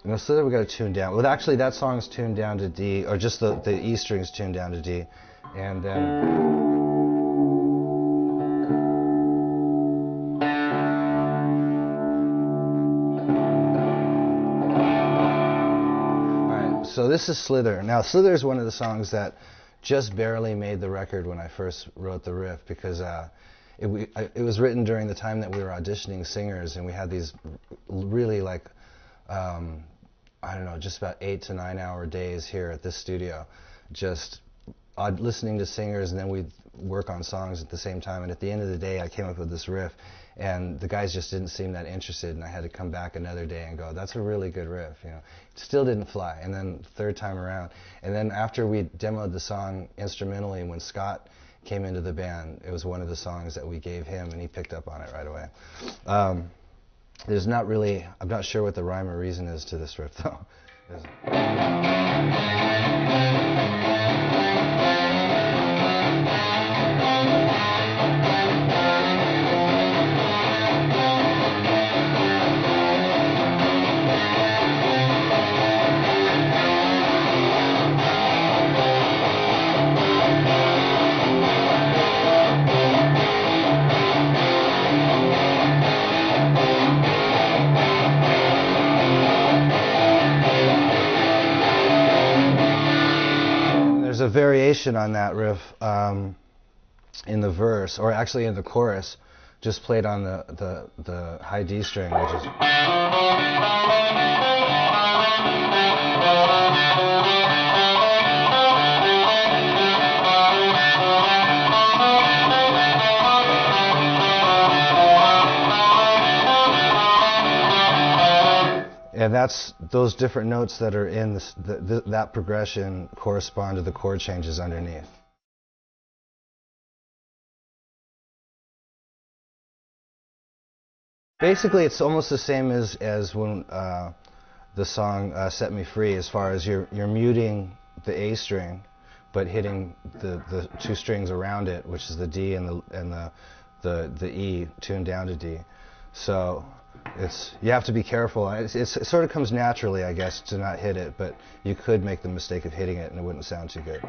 No, Slither we got to tune down. Well, actually, that song's tuned down to D, or just the E string's tuned down to D, and then. So this is Slither. Now Slither is one of the songs that just barely made the record when I first wrote the riff, because it was written during the time that we were auditioning singers, and we had these really like, I don't know, just about 8 to 9 hour days here at this studio, just listening to singers, and then we'd work on songs at the same time. And at the end of the day, I came up with this riff, and the guys just didn't seem that interested, and I had to come back another day and go, that's a really good riff, you know. It still didn't fly. And then third time around, and then after we demoed the song instrumentally, when Scott came into the band, it was one of the songs that we gave him, and he picked up on it right away. There's not really, I'm not sure what the rhyme or reason is to this riff though. There's a variation on that riff in the verse, or actually in the chorus, just played on the high D string, which is. And that's those different notes that are in this, that progression correspond to the chord changes underneath. Basically, it's almost the same as when the song "Set Me Free," as far as you're muting the A string, but hitting the two strings around it, which is the D and the E tuned down to D. So. You have to be careful. It sort of comes naturally, I guess, to not hit it, but you could make the mistake of hitting it and it wouldn't sound too good.